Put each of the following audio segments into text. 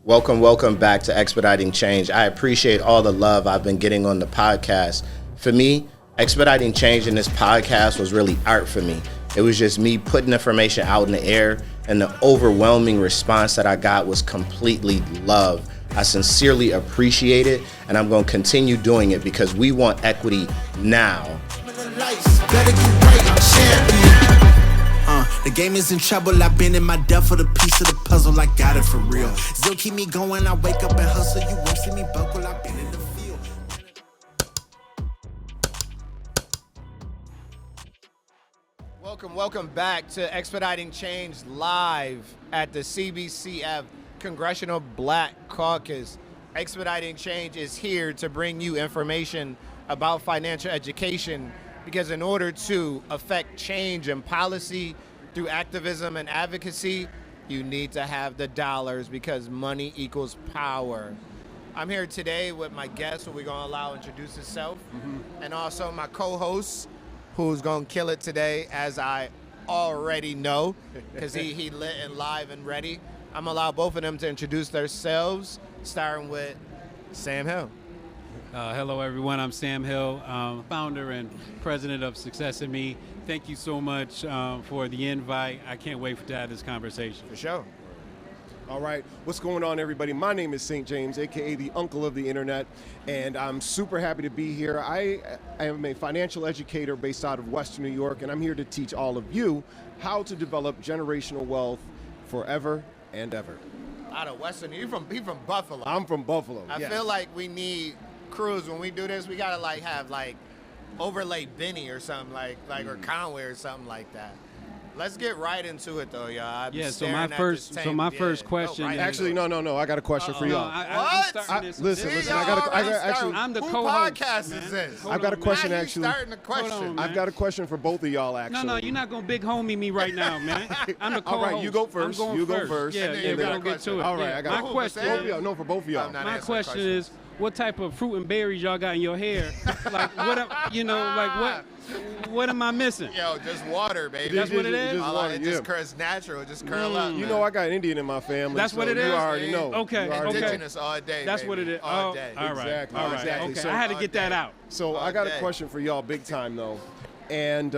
Welcome back to Expediting Change. I appreciate all the love I've been getting on the podcast. For me, Expediting Change in this podcast was really art for me. It was just me putting information out in the air, and the overwhelming response that I got was completely love. I sincerely appreciate it, and I'm going to continue doing it because we want equity now. The game is in trouble. I've been in my depth for the piece of the puzzle. I got it for real. Still keep me going. I wake up and hustle. You won't see me buckle. I've been in the field. Welcome back to Expediting Change live at the CBCF Congressional Black Caucus. Expediting Change is here to bring you information about financial education because in order to affect change in policy through activism and advocacy, you need to have the dollars because money equals power. I'm here today with my guest who we're going to allow to introduce himself, and also my co-host who's going to kill it today, as I already know, because he lit and live and ready. I'm going to allow both of them to introduce themselves, starting with Sam Hill. Hello, everyone. I'm Sam Hill, founder and president of Success in Me. Thank you so much for the invite. I can't wait to have this conversation. For sure. All right, what's going on, everybody? My name is St. James, aka the uncle of the internet, and I'm super happy to be here. I am a financial educator based out of Western New York, and I'm here to teach all of you how to develop generational wealth forever and ever. Out of Western, he from Buffalo. I'm from Buffalo. I feel like we need crews when we do this. We gotta have overlay Benny or something or Conway or something like that. Let's get right into it though, y'all. So my first question. Actually, no. I got a question for y'all. Listen. I'm the Who co-host. podcast is this? I've got a question actually. Starting the question. I've got a question for both of y'all actually. No, you're not gonna big homie me right now, man. I'm the co-host. All right, you go first. You go first. And Yeah, we're gonna get to it. All right, Yeah. I got my question. No, for both of y'all. My question is, what type of fruit and berries y'all got in your hair? What am I missing? Yo, just water, baby. That's what it is? Just water, It's natural. It just curl up. You know, I got Indian in my family. That's what it is? You already know. Okay. Indigenous all day. That's baby. what it is. All day. All right. Exactly. All right. Exactly. Okay. So- I had to get that out. So I got a question for y'all, big time though, and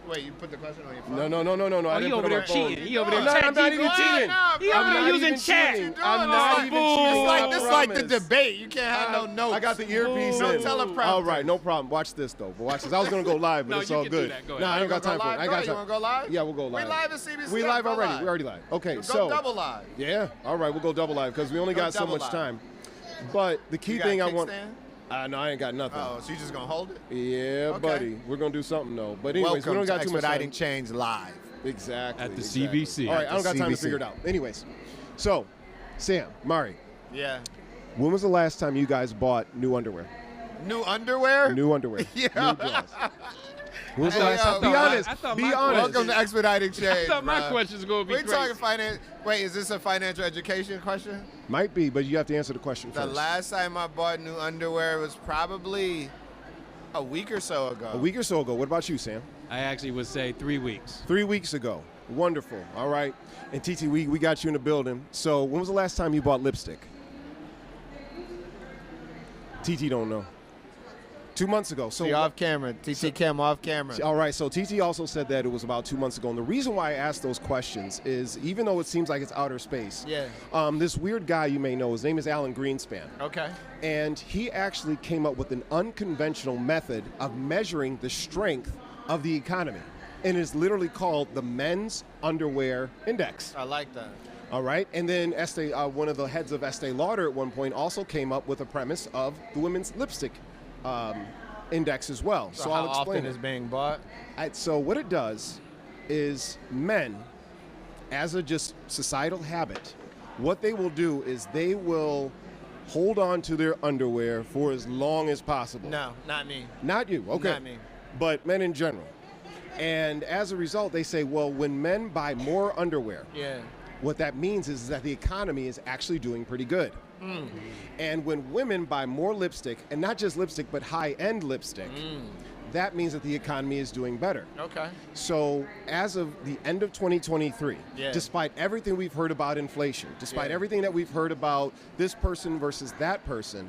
Wait, you put the question on your phone? no. I He didn't over put it there on my phone. cheating. He over there No, I'm not even cheating. cheating. He over there using chat. I'm not even cheating. This like the debate. You can't have no notes. I got the earpiece No in. teleprompter. All right, no problem. Watch this though. But watch this. I was gonna go live, but No, it's you all can good. do that. Go ahead. No, I don't got time for it. I got You time. want to go live? Yeah, we'll go live. We live at CBC. We live Go already. live. We already live. Okay, Go so double live. yeah. All right, we'll go double live because we only Go got so double much live. time. But the key You thing got I want. kickstand? No, I ain't got nothing. Oh, so you just gonna hold it? Yeah, Okay. buddy. We're gonna do something though. But anyways, we Welcome don't got to too much Expediting time. Change live. Exactly. At the exactly. CBC. All right, I don't got time to CBC. figure it out. Anyways, so Sam, Mari, Yeah. when was the last time you guys bought new underwear? New underwear? New underwear. Yeah. New drawers. When was the Hey, last yo, time? Be I honest. thought Be my honest. Welcome to Expediting Change. I thought my bruh. question was going to be We crazy. talking finance. Wait, is this a financial education question? Might be, but you have to answer the question The first. last time I bought new underwear was probably a week or so ago. A week or so ago. What about you, Sam? I actually would say 3 weeks. 3 weeks ago. Wonderful. All right. And TT, we got you in the building. So when was the last time you bought lipstick? TT don't know. 2 months ago. So See, off camera. TT Cam off camera. all right, so TT also said that it was about 2 months ago. And the reason why I asked those questions is even though it seems like it's outer space, Yeah. this weird guy you may know, his name is Alan Greenspan. Okay. And he actually came up with an unconventional method of measuring the strength of the economy. And it's literally called the Men's Underwear Index. I like that. All right, and then one of the heads of Estee Lauder at one point also came up with a premise of the women's lipstick index as well. So I'll how explain often it. is being bought? So what it does is men, as a just societal habit, what they will do is they will hold on to their underwear for as long as possible. No, not me. Not you, okay. Not me. But men in general. And as a result, they say, well, when men buy more underwear, Yeah. what that means is that the economy is actually doing pretty good. And when women buy more lipstick, and not just lipstick, but high-end lipstick, that means that the economy is doing better. Okay. So as of the end of 2023, Yeah. despite everything we've heard about inflation, despite Yeah. everything that we've heard about this person versus that person,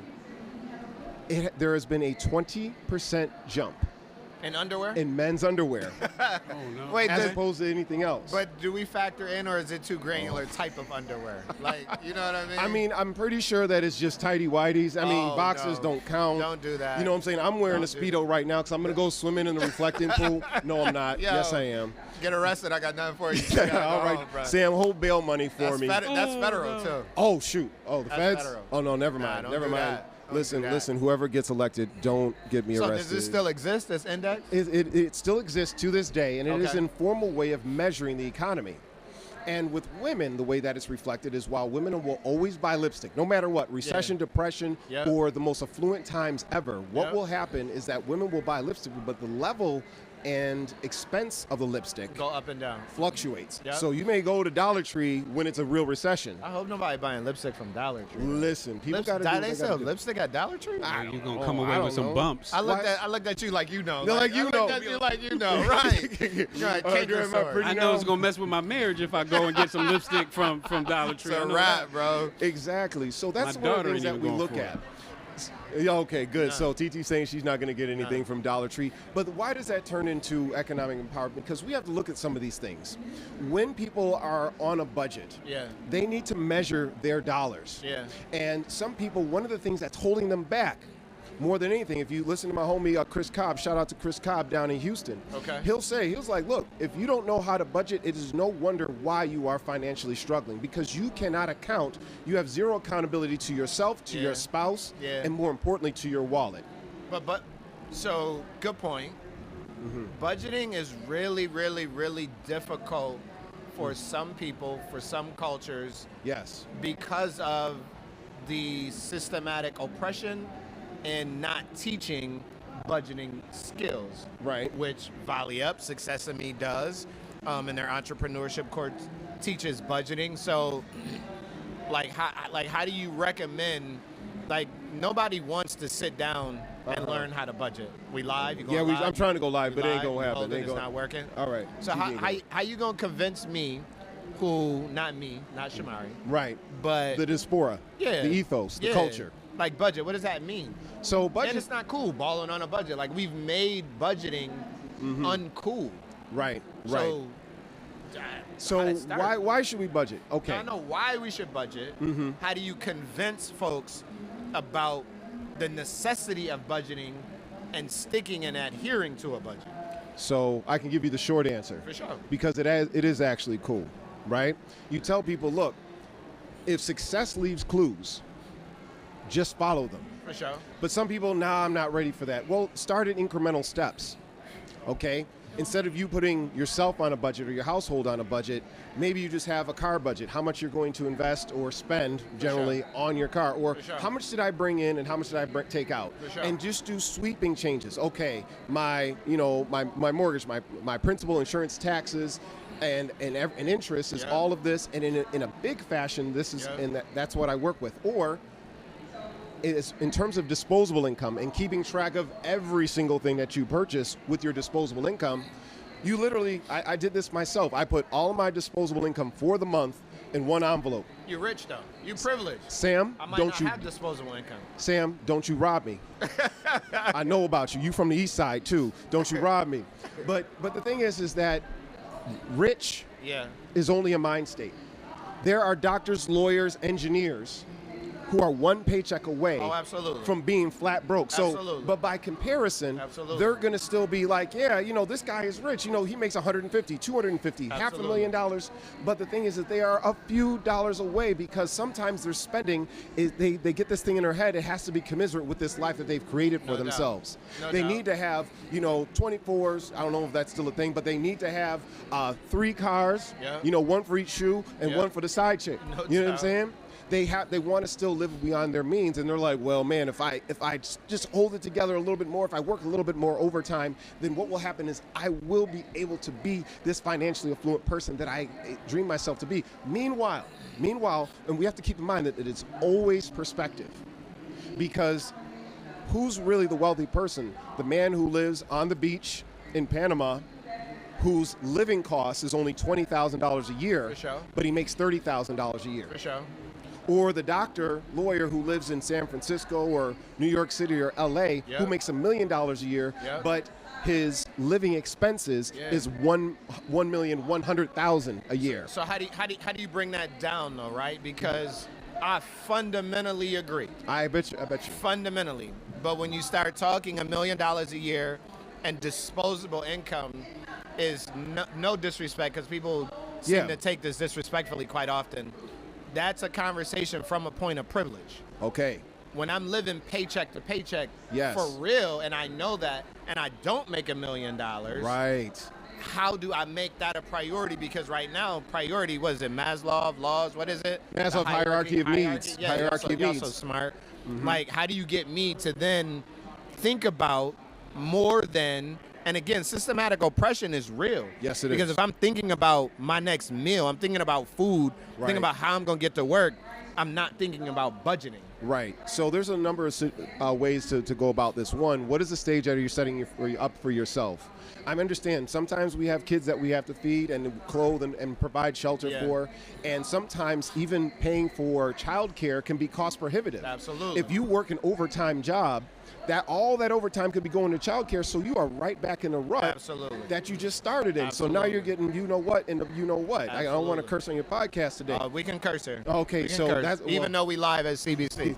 there has been a 20% jump In underwear? in men's underwear Oh no. Wait, as the- opposed to anything else. but do we factor in, or is it too granular type of underwear? Like, you know what I mean? I mean, I'm pretty sure that it's just tighty whities. I mean, Oh, boxers no. don't count. Don't do that. You know what I'm saying? I'm wearing Don't a do Speedo right now because I'm going to go swimming in the reflecting pool. No, I'm not. Yo. Yes, I am. Get arrested. I got nothing for you. You gotta go All right. home, bro. Sam, hold bail money for That's, me. that's federal, too. Oh, shoot. Oh, the That's feds? federal. Oh, no, never Nah, mind. don't Never do mind. that. Don't Listen, do that. listen, whoever gets elected, don't get me So arrested. does this still exist, this index? It still exists to this day, and it is Okay. an informal way of measuring the economy. And with women, the way that it's reflected is while women will always buy lipstick, no matter what, recession, depression, Yep. or the most affluent times ever, what Yep. will happen is that women will buy lipstick, but the level and expense of the lipstick Go up and down. fluctuates. Yep. So you may go to Dollar Tree when it's a real recession. I hope nobody buying lipstick from Dollar Tree. Listen, people got to do what They they sell gotta do. lipstick at Dollar Tree? You're gonna know. come I away don't with some know. bumps. I looked Why- at you like you know. They're like, you I know. looked at you like you know, right? You're right, Oh, canker girl, am I sword. pretty I know it's gonna mess with my marriage if I go and get some lipstick from Dollar Tree. It's I a know wrap, that. bro. Exactly. So that's My one of daughter the things ain't that even we going look for at. it. Yeah, okay, good. So TT's saying she's not going to get anything from Dollar Tree. But why does that turn into economic empowerment? Because we have to look at some of these things. When people are on a budget, Yeah. they need to measure their dollars. Yeah. And some people, one of the things that's holding them back more than anything, if you listen to my homie Chris Cobb, shout out to Chris Cobb down in Houston. Okay. He was like, look, if you don't know how to budget, it is no wonder why you are financially struggling, because you cannot account. You have zero accountability to yourself, to Yeah. your spouse, Yeah. and more importantly, to your wallet. But so good point. Budgeting is really, really, really difficult for some people, for some cultures, Yes. because of the systematic oppression and not teaching budgeting skills. Right. Which Volley Up, Success in Me does, and their entrepreneurship course teaches budgeting. So, how do you recommend? Like, nobody wants to sit down and learn how to budget. We live? You going Yeah, live? I'm trying to go live, You but it ain't live? gonna You happen. holding? It ain't It's gonna- not working? All right. So how you gonna convince me, not Shamari, Right. but The diaspora, yeah, the ethos, the yeah. culture. Like budget, what does that mean? So And budget, it's not cool balling on a budget. Like, we've made budgeting uncool. right, So, right. how So to start? why should we budget? Okay. I know why we should budget. How do you convince folks about the necessity of budgeting and sticking and adhering to a budget? So I can give you the short answer. For sure. Because it is actually cool, right? You tell people, look, if success leaves clues, just follow them. For sure. But some people, nah, I'm not ready for that. Well, start at incremental steps, okay? Instead of you putting yourself on a budget or your household on a budget, maybe you just have a car budget, how much you're going to invest or spend generally on your car, or For sure. how much did I bring in and how much did I take out? For sure. And just do sweeping changes. Okay, my mortgage, my principal, insurance, taxes, and interest is Yeah. all of this, and in a big fashion, this is, Yeah. and that's what I work with. Or is in terms of disposable income and keeping track of every single thing that you purchase with your disposable income, you literally, I did this myself. I put all of my disposable income for the month in one envelope. You're rich though. You're privileged. Sam, I might don't not you, have disposable income. Sam, don't you rob me. I know about you. You from the east side too. Don't you rob me. But the thing is that rich Yeah. is only a mind state. There are doctors, lawyers, engineers who are one paycheck away Oh, absolutely. from being flat broke. So, Absolutely. but by comparison, Absolutely. they're going to still be like, yeah, this guy is rich. He makes 150, 250, Absolutely. $500,000. But the thing is that they are a few dollars away, because sometimes their spending is they get this thing in their head. It has to be commensurate with this life that they've created for No doubt. themselves. No They doubt. need to have, 24s. I don't know if that's still a thing, but they need to have 3 cars, Yeah. one for each shoe and Yeah. one for the side chick. No You know what I'm doubt. saying? They want to still live beyond their means, and they're like, well, man, if I just hold it together a little bit more, if I work a little bit more overtime, then what will happen is I will be able to be this financially affluent person that I dream myself to be. Meanwhile, and we have to keep in mind that it is always perspective, because who's really the wealthy person? The man who lives on the beach in Panama, whose living cost is only $20,000 a year, For sure. but he makes $30,000 a year. For sure. Or the lawyer who lives in San Francisco or New York City or LA, Yeah. who makes $1 million a year, Yeah. but his living expenses Yeah. is $1,100,000 a year. So how do you bring that down though, right? Because I fundamentally agree. I bet you. Fundamentally. But when you start talking $1 million a year and disposable income is no disrespect, because people seem Yeah. to take this disrespectfully quite often. That's a conversation from a point of privilege. Okay. When I'm living paycheck to paycheck, Yes. for real, and I know that, and I don't make $1 million, Right. how do I make that a priority? Because right now, priority, what is it, Maslow laws, what is it? Maslow's The hierarchy of needs. Yeah, Hierarchy of y'all needs. so smart. Like, how do you get me to then think about more than, and again, systematic oppression is real. Yes, it because is. if I'm thinking about my next meal, I'm thinking about food, Right. thinking about how I'm going to get to work, I'm not thinking about budgeting. Right. So there's a number of ways to go about this. One, what is the stage that you're setting up for yourself? I understand sometimes we have kids that we have to feed and clothe and provide shelter Yeah. for. And sometimes even paying for childcare can be cost prohibitive. Absolutely. If you work an overtime job, all that overtime could be going to childcare, so you are right back in the rut Absolutely. that you just started in. So now you're getting you know what and you know what. I don't want to Absolutely. curse on your podcast today. We can curse here. Okay, We can so curse, that's- even well- though we live at CBC.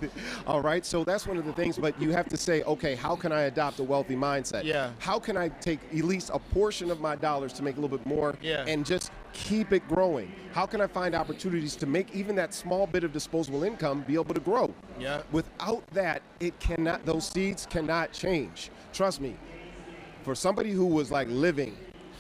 All right, so that's one of the things, but you have to say, okay, how can I adopt a wealthy mindset? Yeah. How can I take at least a portion of my dollars to make a little bit more Yeah. and just keep it growing? How can I find opportunities to make even that small bit of disposable income be able to grow? Yeah. Without that, those seeds cannot change. Trust me. For somebody who was like living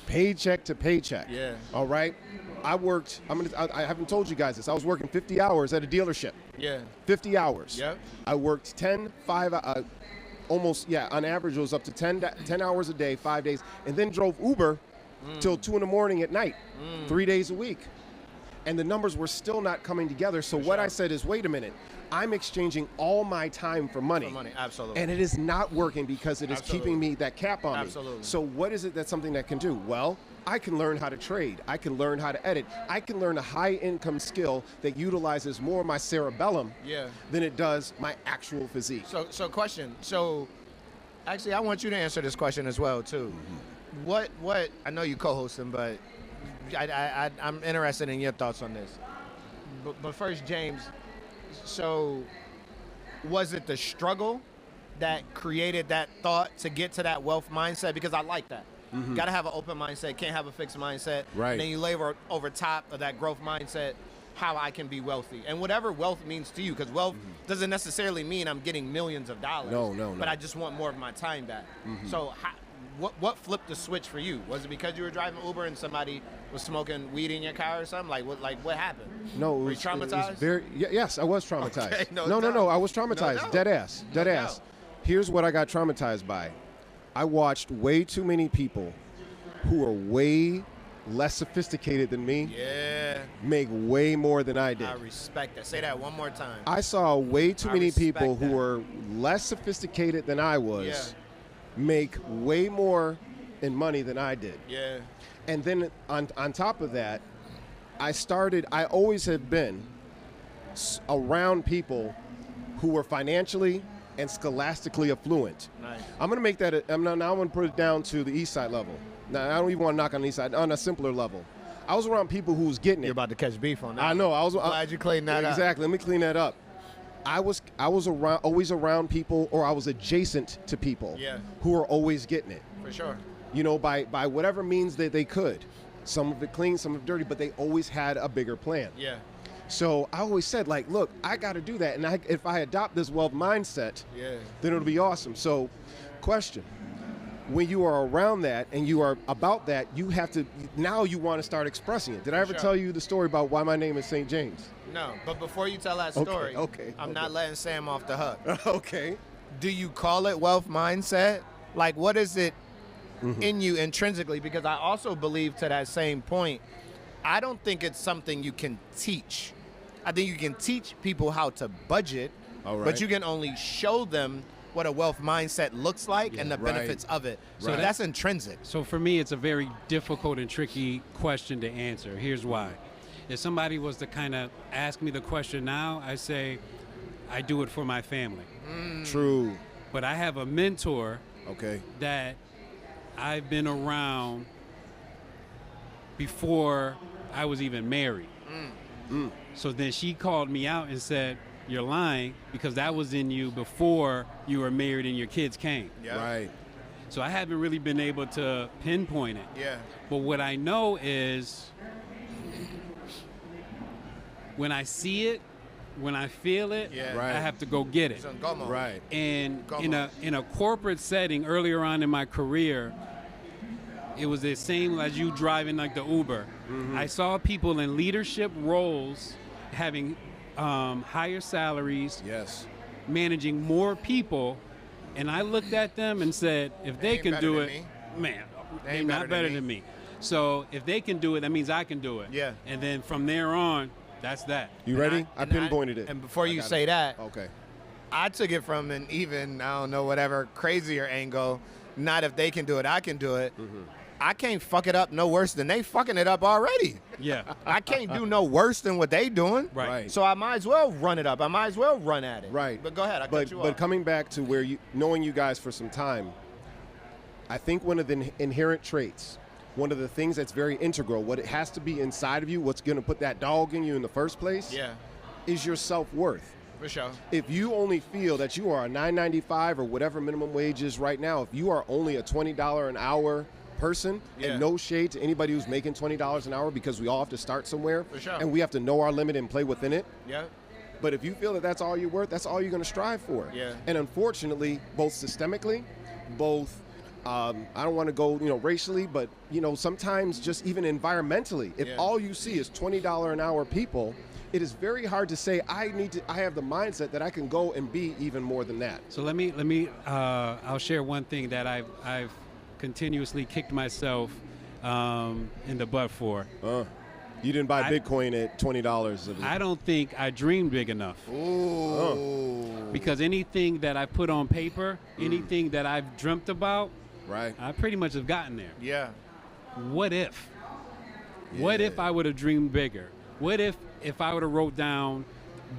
paycheck to paycheck, Yeah. all right, I haven't told you guys this. I was working 50 hours at a dealership. Yeah. 50 hours. Yep. I worked 10, 5, on average, it was up to 10 hours a day, 5 days, and then drove Uber till 2 in the morning at night, 3 days a week. And the numbers were still not coming together. So what I said is, wait a minute, I'm exchanging all my time for money. For money, absolutely. And it is not working because it is keeping me that cap on Absolutely. me. So what is it that's something that can do? Well, I can learn how to trade. I can learn how to edit. I can learn a high income skill that utilizes more of my cerebellum Yeah. than it does my actual physique. So question. So actually, I want you to answer this question as well too. What I know you co-hosting, but I'm interested in your thoughts on this. But first, James, so was it the struggle that created that thought to get to that wealth mindset? Because I like that. Got to have an open mindset, can't have a fixed mindset. Right. And then you labor over top of that growth mindset how I can be wealthy. And whatever wealth means to you, because wealth doesn't necessarily mean I'm getting millions of dollars. No. But I just want more of my time back. So what flipped the switch for you? Was it because you were driving Uber and somebody was smoking weed in your car or something? What happened? No, Were you traumatized? Yes, I was traumatized. Okay, no no, doubt. I was traumatized. No doubt. Dead ass. No Dead ass. doubt. Here's what I got traumatized by. I watched way too many people who are way less sophisticated than me Yeah, make way more than I did. I respect that. Say that one more time. I saw way too I many respect people who that. were less sophisticated than I was Yeah. make way more in money than I did. Yeah, And then on top of that, I always have been around people who were financially and scholastically affluent. nice. I'm going to make that, now I'm going to put it down to the east side level. Now, I don't even want to knock on the east side, on a simpler level. I was around people who was getting it. You're about to catch beef on that. I know. I was Glad you cleaned that up. Exactly. Let me clean that up. I was always around people, or I was adjacent to people Yeah. who were always getting it. For sure. You know, by whatever means that they could. Some of it clean, some of it dirty, but they always had a bigger plan. Yeah. So I always said, like, look, I got to do that, and if I adopt this wealth mindset, Yeah. then it'll be awesome. So, question. When you are around that and you are about that, you have to, now you want to start expressing it. Did I ever Sure. tell you the story about why my name is St. James? No, but before you tell that Okay, story, okay, I'm okay. not letting Sam off the hook. Okay. Do you call it wealth mindset? Like, what is it Mm-hmm. in you intrinsically? Because I also believe, to that same point, I don't think it's something you can teach. I think you can teach people how to budget, All right. but you can only show them what a wealth mindset looks like and the Right. benefits of it. So Right. that's intrinsic. So for me, it's a very difficult and tricky question to answer. Here's why. If somebody was to kind of ask me the question now, I say, I do it for my family. True. But I have a mentor Okay. that I've been around before I was even married. So then she called me out and said, you're lying because that was in you before you were married and your kids came. Yeah. Right. So I haven't really been able to pinpoint it. Yeah. But what I know is when I see it, when I feel it, Yeah. Right. I have to go get it. So go on. Right. And Come on. in a corporate setting earlier on in my career, it was the same as you driving like the Uber. I saw people in leadership roles having higher salaries, Yes. managing more people, and I looked at them and said, if they ain't can better do than it, me. man, They they're ain't not better than me. So if they can do it, that means I can do it. Yeah. And then from there on, that's that. You ready? I And pinpointed it. And before I you got say it. that, Okay. I took it from an even, I don't know, whatever, crazier angle. Not if they can do it, I can do it. I can't fuck it up no worse than they fucking it up already. Yeah. I can't do no worse than what they doing. Right. So I might as well run it up. I might as well run at it. Right. But go ahead. I But cut you but off. coming back to where knowing you guys for some time, I think one of the inherent traits, one of the things that's very integral, what it has to be inside of you, what's going to put that dog in you in the first place, Yeah, is your self-worth. for sure. If you only feel that you are a $9.95 or whatever minimum wage is right now, if you are only a $20 an hour person, Yeah. and no shade to anybody who's making $20 an hour, because we all have to start somewhere, For sure. and we have to know our limit and play within it. Yeah. But if you feel that that's all you're worth, that's all you're going to strive for. Yeah. And unfortunately, both systemically, both I don't want to go, racially, but sometimes just even environmentally, if Yeah. all you see is $20 an hour people, it is very hard to say I have the mindset that I can go and be even more than that. So let me I'll share one thing that I've continuously kicked myself in the butt for. You didn't buy I- Bitcoin at $20. I don't think I dreamed big enough. Ooh. Because anything that I put on paper, anything that I've dreamt about, Right. I pretty much have gotten there. Yeah. What if? What if I would have dreamed bigger? What if I would have wrote down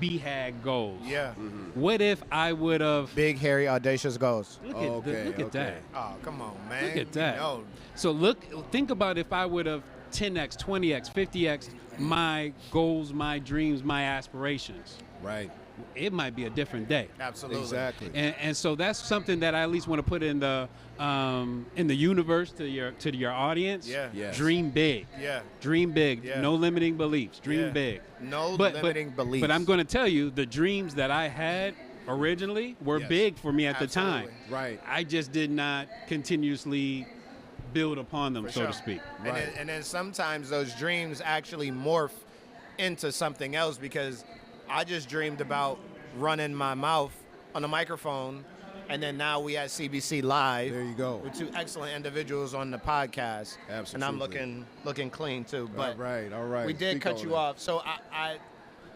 BHAG goals? Yeah. What if I would have Big, hairy, audacious goals. look Okay, at okay. that. Oh, come on, man. Look at that. You know. So think about if I would have 10x, 20x, 50x my goals, my dreams, my aspirations. Right. It might be a different day. Absolutely. Exactly. And so that's something that I at least want to put in the universe to your audience. Yeah. Yes. Dream big. Yeah. Dream big. Yeah. No limiting beliefs. Dream Yeah. big. No But limiting beliefs. But I'm going to tell you, the dreams that I had originally were Yes. big for me at the Absolutely. time. Right. I just did not continuously build upon them, For so sure. to speak. And, Right. and then sometimes those dreams actually morph into something else because I just dreamed about running my mouth on a microphone, and then now we at CBC Live. There you go. With two excellent individuals on the podcast. Absolutely. And I'm looking clean too. But all right. we did Speak cut on you it. off. So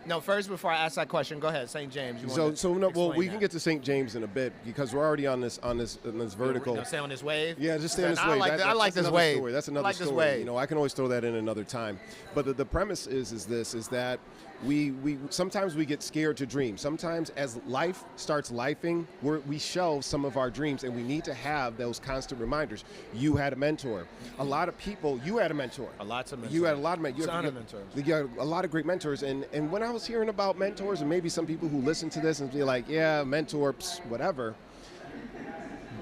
no, first before I ask that question, go ahead, St. James. You want to So no, well, explain we that? can get to St. James in a bit because we're already on this vertical. You know, stay on this wave. Yeah, just stay on this wave. I like that's this another wave. Story. That's another I like story. this wave. I can always throw that in another time. But the premise is that we sometimes we get scared to dream. Sometimes as life starts lifing, we shelve some of our dreams, and we need to have those constant reminders. You had a mentor. A lot of people. You had a mentor. Lots of mentors. You had a lot of mentors. Ton of mentors. You got a lot of great mentors. And when I was hearing about mentors, and maybe some people who listen to this and be like, yeah, mentor, whatever.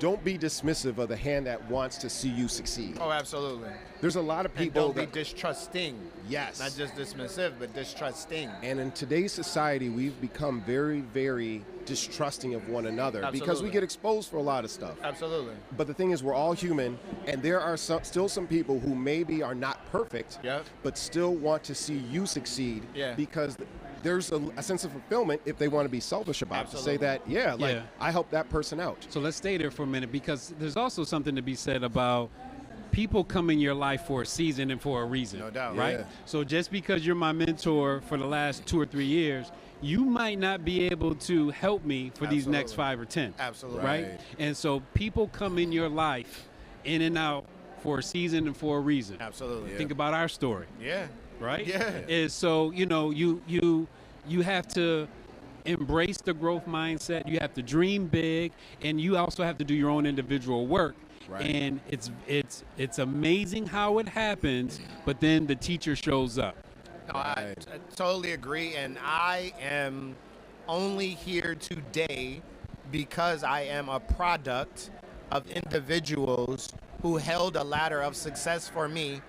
Don't be dismissive of the hand that wants to see you succeed. Oh, absolutely. There's a lot of And people don't be that distrusting. Yes. Not just dismissive, but distrusting. And in today's society, we've become very, very distrusting of one another because we Absolutely. get exposed for a lot of stuff. Absolutely. But the thing is, we're all human, and there are still some people who maybe are not perfect, Yep. but still want to see you succeed Yeah. because there's a sense of fulfillment if they want to be selfish about it. To say that, I helped that person out. So let's stay there for a minute because there's also something to be said about people come in your life for a season and for a reason. No doubt. Right? Yeah. So just because you're my mentor for the last 2 or 3 years, you might not be able to help me for these next Absolutely. 5 or 10. Absolutely. Right? Right. And so people come in your life in and out for a season and for a reason. Absolutely. Yeah. Think about our story, Yeah. right? Yeah. Is so, you have to embrace the growth mindset. You have to dream big, and you also have to do your own individual work. Right. And it's amazing how it happens, but then the teacher shows up. No, I totally agree, and I am only here today because I am a product of individuals who held a ladder of success for me,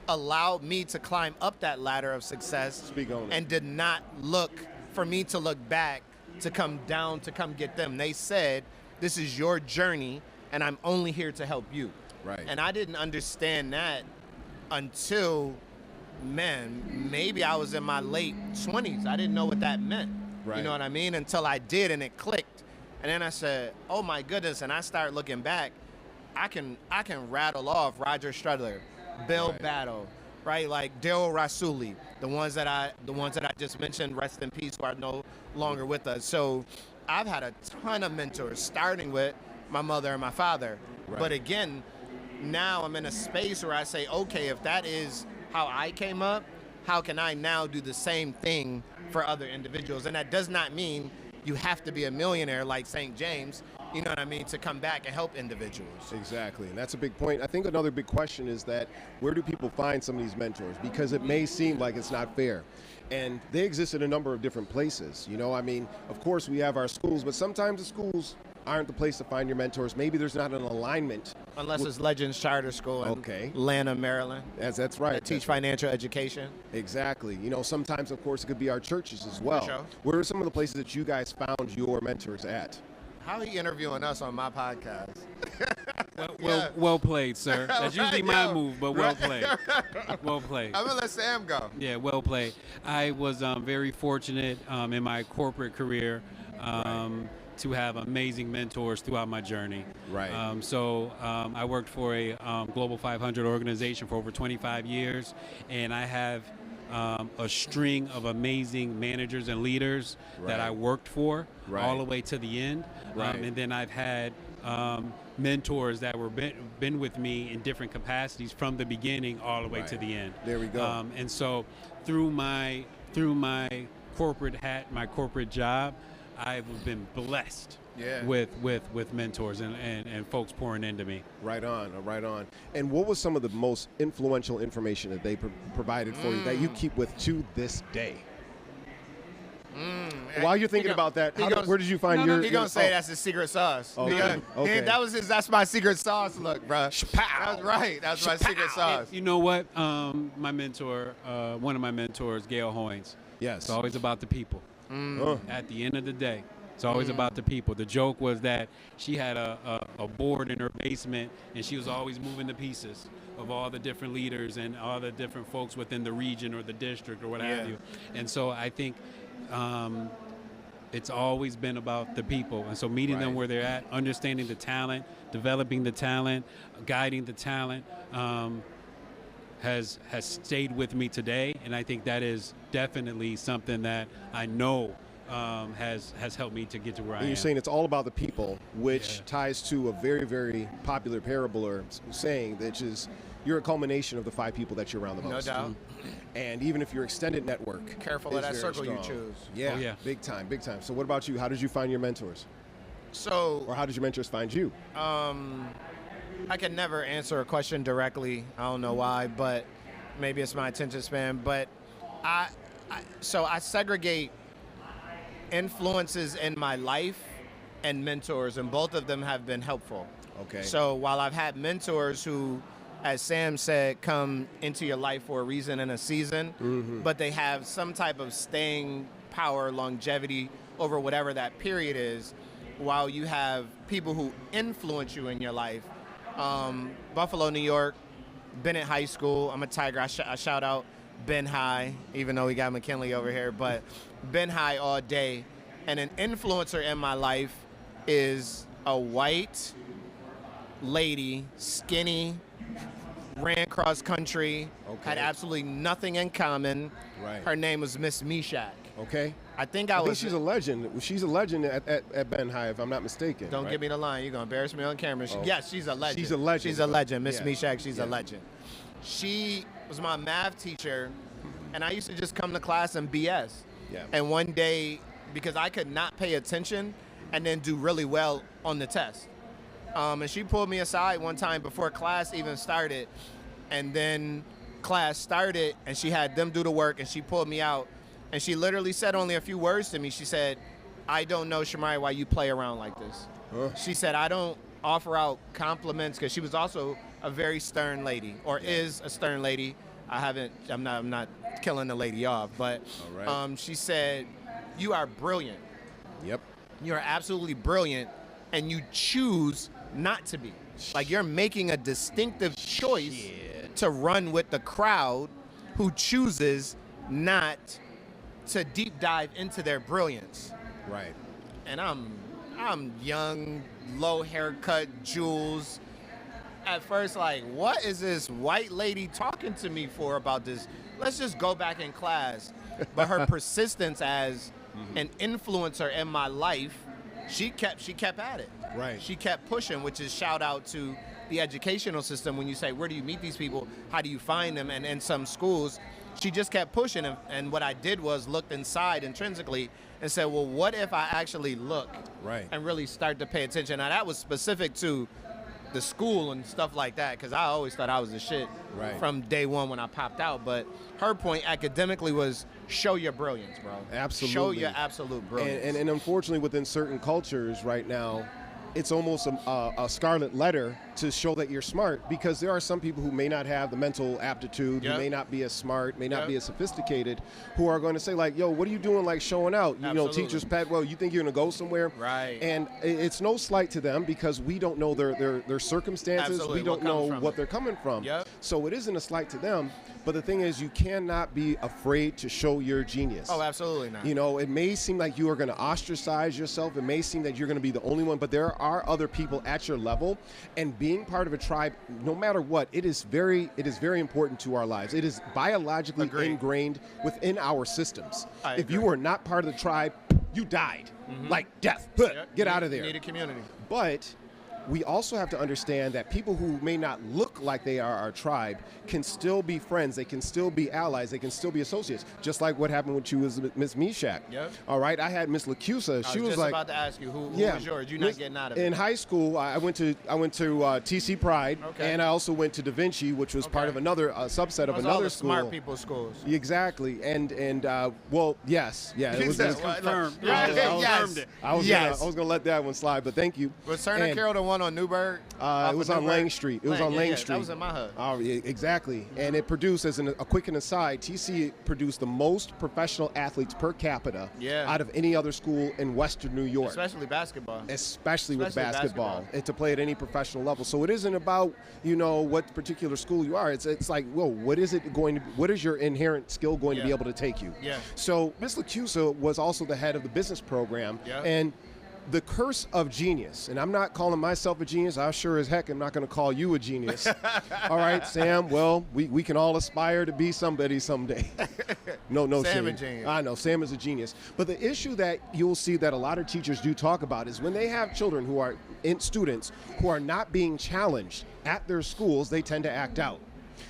allowed me to climb up that ladder of success, Speak on it. and did not look for me to look back, to come down, to come get them. They said, this is your journey, and I'm only here to help you. Right. And I didn't understand that until, man, maybe I was in my late 20s. I didn't know what that meant. Right. You know what I mean? Until I did, and it clicked. And then I said, oh my goodness, and I started looking back. I can rattle off Roger Strudler, Bill Right. Battle, right? Like Daryl Rasuli, the ones that I just mentioned, rest in peace, who are no longer with us. So I've had a ton of mentors, starting with my mother and my father. Right. But again, now I'm in a space where I say, okay, if that is how I came up, how can I now do the same thing for other individuals? And that does not mean you have to be a millionaire like St. James, you know what I mean, to come back and help individuals. Exactly, and that's a big point. I think another big question is that where do people find some of these mentors? Because it may seem like it's not fair. And they exist in a number of different places. You know, I mean, of course we have our schools, but sometimes the schools aren't the place to find your mentors. Maybe there's not an alignment. Unless it's Legends Charter School in Okay. Atlanta, Maryland. That's right. That teach financial education. Exactly. You know, sometimes, of course, it could be our churches as well. sure. Where are some of the places that you guys found your mentors at? How are you interviewing us on my podcast? Well played, sir. That's usually my Yo. move, but well played. Well played. I'm gonna let Sam go. Yeah, well played. I was very fortunate in my corporate career to have amazing mentors throughout my journey. Right. I worked for a Global 500 organization for over 25 years, and I have a string of amazing managers and leaders that I worked for all the way to the end. Right. And then I've had mentors that were been with me in different capacities from the beginning all the way to the end. There we go. And so through my corporate hat, my corporate job, I've been blessed with mentors and folks pouring into me. Right on, right on. And what was some of the most influential information that they provided for you that you keep with to this day? While you're thinking about that, where did you find your? He gonna say that's his secret sauce. Okay, okay. That's my secret sauce. Look, bro. That's right. That's my secret sauce. You know what? My mentor, one of my mentors, Gail Hoynes. Yes. It's always about the people. Oh. At the end of the day, it's always about the people. The joke was that she had a board in her basement, and she was always moving the pieces of all the different leaders and all the different folks within the region or the district or what have you. And so I think it's always been about the people. And so meeting them where they're at, understanding the talent, developing the talent, guiding the talent, has stayed with me today, and I think that is definitely something that I know has helped me to get to where I am. You're saying it's all about the people, which ties to a very, very popular parable or saying, which is you're a culmination of the 5 people that you're around the most. No doubt. And even if your extended network, Careful is of that very circle you strong. choose. Yeah, Oh, yeah. big time, big time. So what about you? How did you find your mentors? So Or how did your mentors find you? I can never answer a question directly. I don't know why, but maybe it's my attention span. But I segregate influences in my life and mentors, and both of them have been helpful. Okay. So while I've had mentors who, as Sam said, come into your life for a reason and a season, but they have some type of staying power, longevity over whatever that period is, while you have people who influence you in your life. Buffalo, New York, Bennett High School. I'm a Tiger. I shout out Ben High, even though we got McKinley over here, but Ben High all day. And an influencer in my life is a white lady, skinny, ran cross country, Okay. had absolutely nothing in common. Right. Her name was Miss Meshach. Okay. I think I think she's a legend. She's a legend at Ben High, if I'm not mistaken. Don't right? give me the line. You're going to embarrass me on camera. Oh. Yes, she's a legend. She's a legend. She's a legend. Miss Yeah. Meshach, she's Yeah. a legend. She was my math teacher, and I used to just come to class and BS. Yeah. And one day, because I could not pay attention and then do really well on the test. And she pulled me aside one time before class even started, and then class started, and she had them do the work, and she pulled me out, and she literally said only a few words to me. She said, "I don't know, Shamari, why you play around like this." Huh? She said, "I don't offer out compliments," because she was also a very stern lady, or is a stern lady. I'm not killing the lady off, but All right. she said, "You are brilliant. Yep. You are absolutely brilliant, and you choose not to be. Like, you're making a distinctive choice to run with the crowd who chooses not to deep dive into their brilliance." Right. And I'm young, low haircut, jewels. At first, like, what is this white lady talking to me for about this? Let's just go back in class. But her persistence as an influencer in my life, she kept at it. Right. She kept pushing, which is shout out to the educational system. When you say, where do you meet these people? How do you find them? And in some schools, she just kept pushing. And what I did was looked inside intrinsically and said, well, what if I actually look Right. and really start to pay attention? Now, that was specific to the school and stuff like that, because I always thought I was the shit Right. from day one when I popped out. But her point academically was show your brilliance, bro. Absolutely. Show your absolute brilliance. And unfortunately, within certain cultures right now, it's almost a scarlet letter to show that you're smart, because there are some people who may not have the mental aptitude, Yep. who may not be as smart, may not Yep. be as sophisticated, who are going to say like, yo, what are you doing like showing out? You know, Absolutely. teachers pat, well, you think you're going to go somewhere? Right. And it's no slight to them, because we don't know their circumstances. Absolutely. We don't What comes know from what it. they're coming from. Yep. So it isn't a slight to them. But the thing is, you cannot be afraid to show your genius. Oh, absolutely not. You know, it may seem like you are going to ostracize yourself. It may seem that you're going to be the only one, but there are other people at your level. And being part of a tribe, no matter what, it is very important to our lives. It is biologically Agreed. ingrained within our systems. I If you agree. are not part of the tribe, you died. Like death. Yep. Get You out of need- there. You need a community. But we also have to understand that people who may not look like they are our tribe can still be friends. They can still be allies. They can still be associates. Just like what happened with you with Miss Meshach. Yep. All right. I had Miss Lacusa. I She was was just like, about to ask you, who yeah, was yours? You're not Miss- getting out of in it. high school, I went to TC Pride, Okay. and I also went to Da Vinci, which was part Okay. of another subset of Those all another the school. smart people schools. Exactly. And well, yes, yeah. It was, He it was said, what? confirmed. Yeah, I confirmed yes. it. I was Yes. gonna let that one slide, but thank you. Was Cerner And- Carroll the one on Newburgh? It was on Lang Street. It was on Lang Street. That was in my hood. Oh, yeah, exactly. And it produced, as a quick aside, TC produced the most professional athletes per capita Yeah. out of any other school in Western New York. Especially basketball. Especially with Especially basketball, basketball. and to play at any professional level. So it isn't about, you know, what particular school you are. It's like, well, what is your inherent skill going to be Yeah. able to take you? Yeah. So Miss Lacusa was also the head of the business program, Yeah. and the curse of genius, and I'm not calling myself a genius. I sure as heck am not going to call you a genius. All right, Sam, well, we can all aspire to be somebody someday. No Sam shade. a genius. I know, Sam is a genius. But the issue that you'll see that a lot of teachers do talk about is when they have children who are students who are not being challenged at their schools, they tend to act out.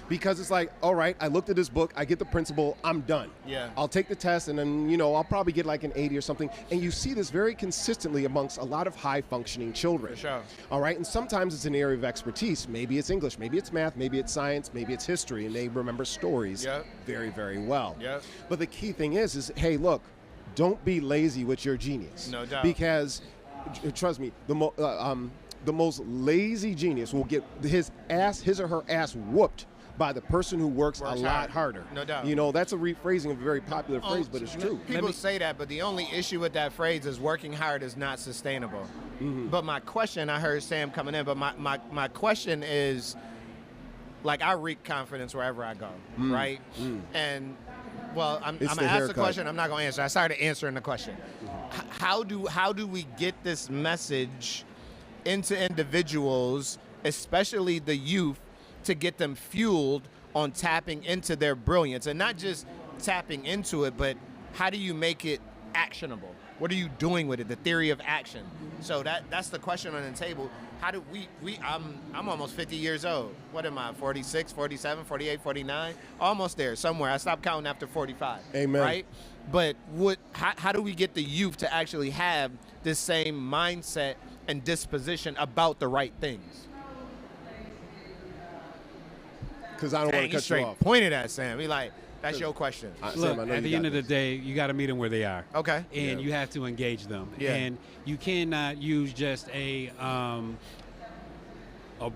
Because it's like, all right, I looked at this book, I get the principle, I'm done. Yeah. I'll take the test, and then, you know, I'll probably get like an 80 or something. And you see this very consistently amongst a lot of high-functioning children. For sure. All right, and sometimes it's an area of expertise. Maybe it's English, maybe it's math, maybe it's science, maybe it's history, and they remember stories Yep. very, very well. Yep. But the key thing is, hey, look, don't be lazy with your genius. No doubt. Because, trust me, the most lazy genius will get his or her ass whooped by the person who works a Works lot hard. harder. No doubt. You know, that's a rephrasing of a very popular phrase, but it's true. People say that, but the only issue with that phrase is working hard is not sustainable. Mm-hmm. But my question, I heard Sam coming in, but my question is, like, I reap confidence wherever I go, right? And, well, I'm It's going the to ask the haircut. question. I'm not going to answer. I started answering the question. How do we get this message into individuals, especially the youth, to get them fueled on tapping into their brilliance, and not just tapping into it, but how do you make it actionable? What are you doing with it? The theory of action. So that's the question on the table. How do I'm almost 50 years old. What am I, 46, 47, 48, 49? Almost there, somewhere. I stopped counting after 45. Amen. Right? But how do we get the youth to actually have this same mindset and disposition about the right things? Because I don't want to cut you off. Pointed at Sam. He like, that's your question. Look, at the end of the day, you got to meet them where they are. Okay. And you have to engage them. Yeah. And you cannot use just a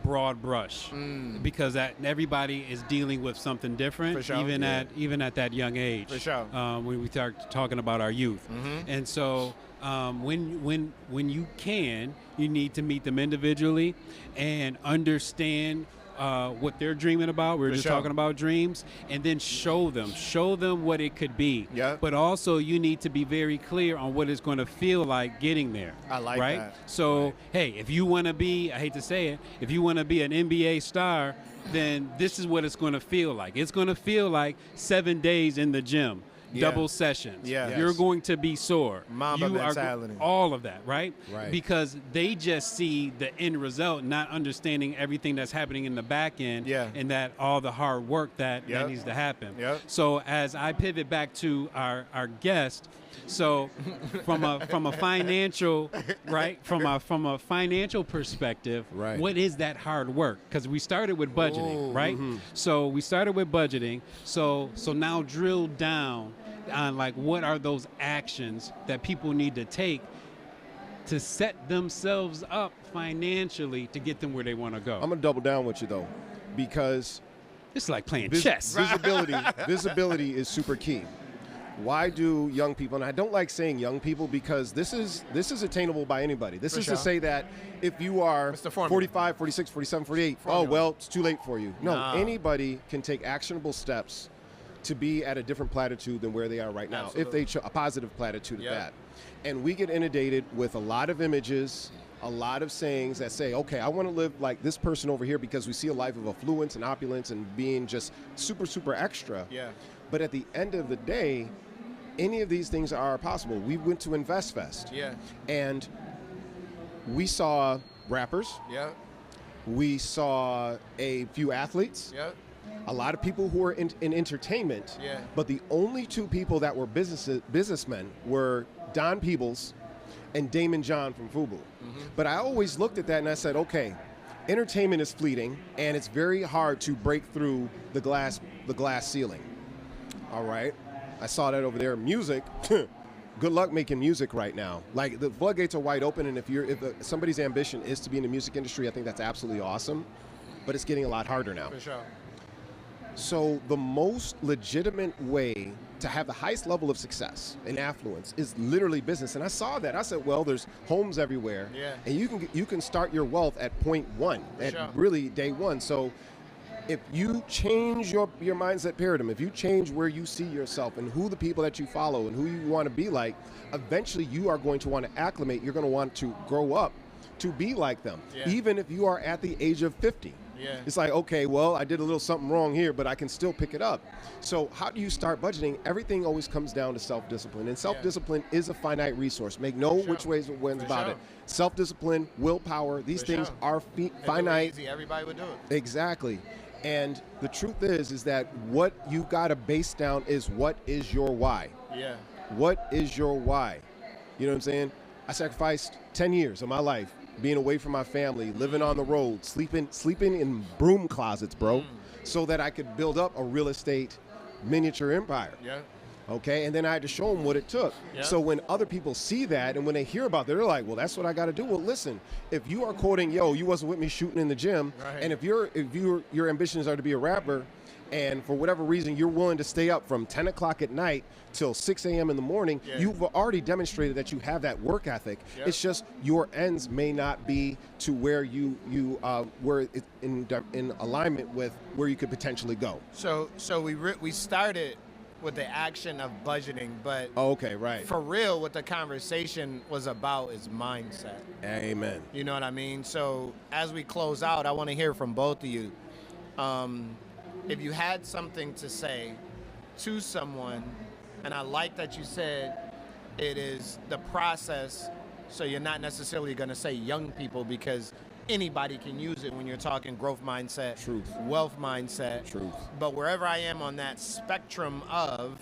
broad brush because everybody is dealing with something different, For sure. even at that young age. For sure. When we start talking about our youth, and so when you can, you need to meet them individually and understand what they're dreaming about. We were just talking about dreams, and then show them what it could be. Yeah. But also, you need to be very clear on what it's going to feel like getting there. I like right? that. So, hey, if you want to be, I hate to say it, if you want to be an NBA star, then this is what it's going to feel like. It's going to feel like 7 days in the gym. Yeah. Double sessions. Yeah. You're Yes. going to be sore. Mamba mentality. All of that, right? Right. Because they just see the end result, not understanding everything that's happening in the back end, Yeah. and that all the hard work that Yep. needs to happen. Yep. So as I pivot back to our guest, so from a financial from a financial perspective, Right. what is that hard work? Because we started with budgeting, right? So we started with budgeting. So now drill down on like what are those actions that people need to take to set themselves up financially to get them where they want to go. I'm going to double down with you, though, because It's like playing chess. visibility is super key. Why do young people, and I don't like saying young people because this is attainable by anybody. This For is sure. to say that if you are It's the formula. 45, 46, 47, 48, Formula. oh, well, it's too late for you. No, No. anybody can take actionable steps to be at a different platitude than where they are right now, if they a positive platitude Yeah. at that. And we get inundated with a lot of images, a lot of sayings that say, okay, I want to live like this person over here because we see a life of affluence and opulence and being just super, super extra. Yeah. But at the end of the day, any of these things are possible. We went to Invest Fest. Yeah. And we saw rappers. Yeah. We saw a few athletes. Yeah. A lot of people who were in entertainment. Yeah. But the only two people that were businessmen were Don Peebles and Damon John from FUBU. But I always looked at that and I said, okay, entertainment is fleeting and it's very hard to break through the glass ceiling. All right. I saw that over there. Music, good luck making music right now. Like the floodgates are wide open, and if somebody's ambition is to be in the music industry, I think that's absolutely awesome. But it's getting a lot harder now. For sure. So the most legitimate way to have the highest level of success and affluence is literally business. And I saw that. I said, well, there's homes everywhere, Yeah. and you can start your wealth at point one, at Sure. really day one. So if you change your mindset paradigm, if you change where you see yourself and who the people that you follow and who you want to be like, eventually you are going to want to acclimate. You're going to want to grow up to be like them, Yeah. even if you are at the age of 50. Yeah. It's like, okay, well, I did a little something wrong here, but I can still pick it up. So how do you start budgeting? Everything always comes down to self-discipline, and self-discipline is a finite resource. Make no sure. which ways or wins For about sure. it. Self-discipline, willpower, these For things sure. are If it was finite. easy, everybody would do it. Exactly. And the truth is that what you got to base down is what is your why? Yeah. What is your why? You know what I'm saying? I sacrificed 10 years of my life being away from my family, living on the road, sleeping in broom closets, bro, so that I could build up a real estate miniature empire. Yeah. Okay, and then I had to show them what it took. Yeah. So when other people see that and when they hear about it, they're like, well, that's what I got to do. Well, listen, if you are quoting, yo, you wasn't with me shooting in the gym, Right. and if your ambitions are to be a rapper, and for whatever reason you're willing to stay up from 10 o'clock at night till 6 a.m. in the morning, Yeah. you've already demonstrated that you have that work ethic. Yeah. It's just your ends may not be to where you were in alignment with where you could potentially go. So we started with the action of budgeting, but Oh, okay, right. for real, what the conversation was about is mindset. Amen. You know what I mean? So as we close out, I want to hear from both of you. if you had something to say to someone, and I like that you said it is the process, so you're not necessarily going to say young people because anybody can use it when you're talking growth mindset, Truth. wealth mindset. Truth. But wherever I am on that spectrum of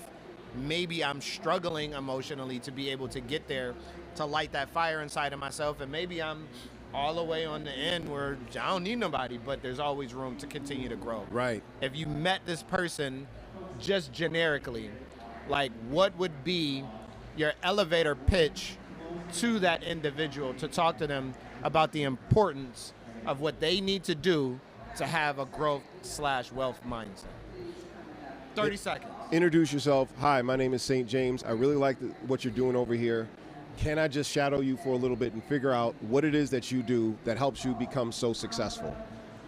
maybe I'm struggling emotionally to be able to get there, to light that fire inside of myself, and maybe I'm all the way on the end where I don't need nobody, but there's always room to continue to grow. Right. If you met this person just generically, like what would be your elevator pitch to that individual to talk to them about the importance of what they need to do to have a growth/wealth mindset? 30 seconds. Introduce yourself. Hi, my name is St. James. I really like what you're doing over here. Can I just shadow you for a little bit and figure out what it is that you do that helps you become so successful?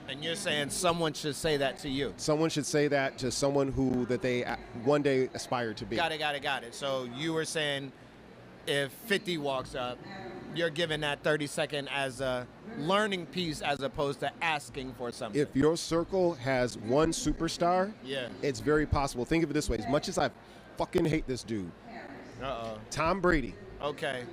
And you're saying someone should say that to you. Someone should say that to someone who that they one day aspire to be. Got it. So you were saying if 50 walks up, you're giving that 30-second as a learning piece as opposed to asking for something. If your circle has one superstar, Yeah. it's very possible. Think of it this way. As much as I fucking hate this dude, Tom Brady, Okay.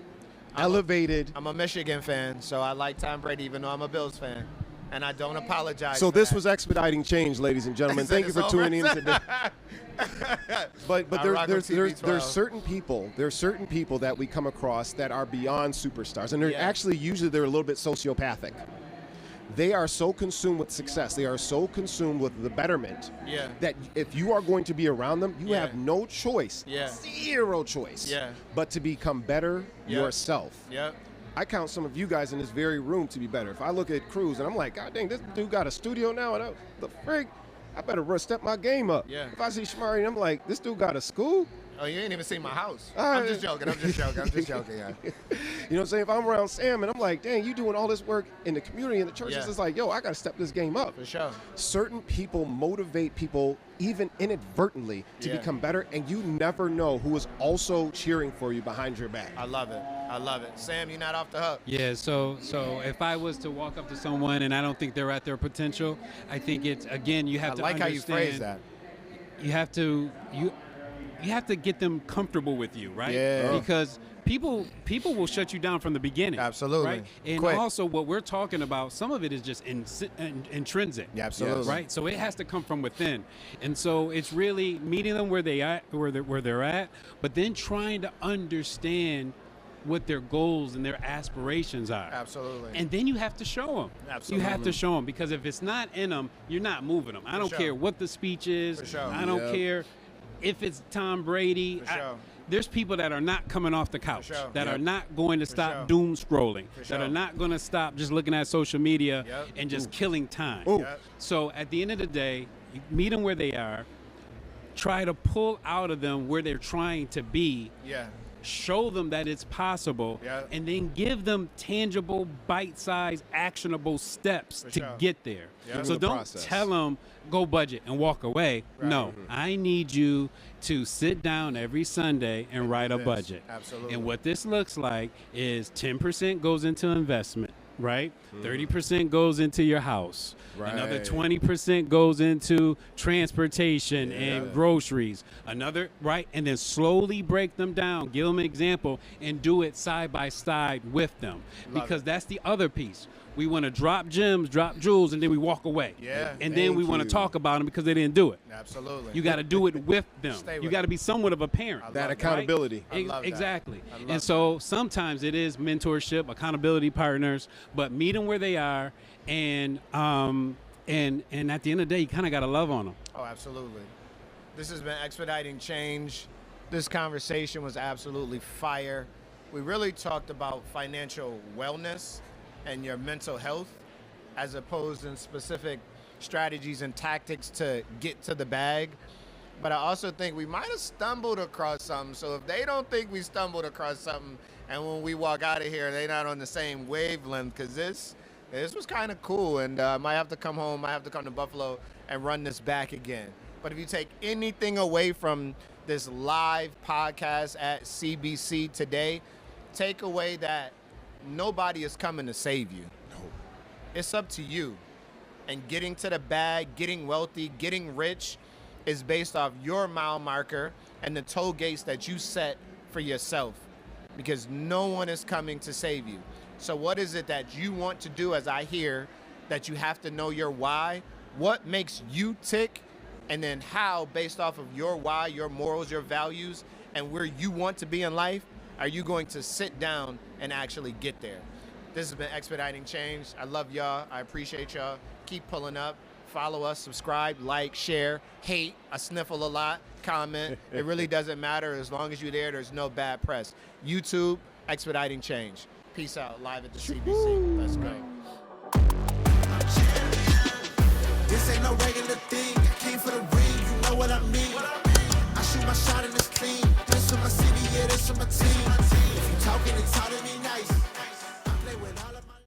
elevated. I'm a Michigan fan, so I like Tom Brady even though I'm a Bills fan. And I don't apologize So for this that. was expediting change, ladies and gentlemen. Is that Thank you for it's tuning in over? today. But I rock there's with TB12. certain people that we come across that are beyond superstars, and they're Yeah. actually usually they're a little bit sociopathic. They are so consumed with success, they are so consumed with the betterment, Yeah. that if you are going to be around them, you Yeah. have no choice, Yeah. zero choice, Yeah. but to become better Yeah. yourself. Yep. I count some of you guys in this very room to be better. If I look at Cruz and I'm like, God dang, this dude got a studio now, and the frig, I better step my game up. Yeah. If I see Shamari and I'm like, this dude got a school. Oh, you ain't even seen my house. Uh, I'm just joking. Yeah. You know what I'm saying? If I'm around Sam and I'm like, dang, you doing all this work in the community and the churches, Yeah. it's like, yo, I got to step this game up. For sure. Certain people motivate people even inadvertently to Yeah. become better, and you never know who is also cheering for you behind your back. I love it. Sam, you're not off the hook. Yeah, so if I was to walk up to someone and I don't think they're at their potential, I think it's, again, you have I to like how you understand. phrase that. You have to get them comfortable with you, right? Yeah. Because people will shut you down from the beginning. Absolutely. Right? And Quick. also what we're talking about, some of it is just intrinsic. Yeah, absolutely. Right? So it has to come from within. And so it's really meeting them where they're at, but then trying to understand what their goals and their aspirations are. Absolutely. And then you have to show them. Absolutely. You have to show them, because if it's not in them, you're not moving them. I don't sure. care what the speech is. For sure. I don't Yep. care if it's Tom Brady. For sure. There's people that are not coming off the couch, For sure. that Yep. are not going to stop sure. doom scrolling, For that sure. are not going to stop just looking at social media Yep. and just killing time. Ooh. Yep. So at the end of the day, you meet them where they are, try to pull out of them where they're trying to be, Yeah. show them that it's possible, Yeah. and then give them tangible, bite-sized, actionable steps For to sure. get there. Yeah. Give So them the don't process. tell them, go budget and walk away. Right. No, I need you to sit down every Sunday and write a this. budget. Absolutely. And what this looks like is 10% goes into investment, right? 30% goes into your house. Another Right. 20% goes into transportation and groceries. Another, right? And then slowly break them down, give them an example, and do it side by side with them. Because that's the other piece. We want to drop gems, drop jewels, and then we walk away. Yeah. And then we Thank want to you. talk about them because they didn't do it. Absolutely. You got to do it with them. Stay You with got to them. be somewhat of a parent. I love That that. accountability. I love that. Exactly. I love And so sometimes it is mentorship, accountability partners, but meet them where they are, and at the end of the day, you kind of got to love on them. Oh, absolutely. This has been Expediting Change. This conversation was absolutely fire. We really talked about financial wellness and your mental health, as opposed to specific strategies and tactics to get to the bag. But I also think we might have stumbled across something. So if they don't think we stumbled across something, and when we walk out of here, they're not on the same wavelength, because this was kind of cool, and I might have to come home, might have to come to Buffalo and run this back again. But if you take anything away from this live podcast at CBC today, take away that nobody is coming to save you. No. It's up to you. And getting to the bag, getting wealthy, getting rich is based off your mile marker and the toll gates that you set for yourself, because no one is coming to save you. So what is it that you want to do? As I hear that you have to know your why, what makes you tick, and then how, based off of your why, your morals, your values, and where you want to be in life, are you going to sit down and actually get there? This has been Expediting Change. I love y'all. I appreciate y'all. Keep pulling up. Follow us, subscribe, like, share, hate. I sniffle a lot. Comment. It really doesn't matter. As long as you're there, there's no bad press. YouTube, Expediting Change. Peace out. Live at the CBC. Let's go. This ain't no regular thing. I came for the ring. You know what I mean.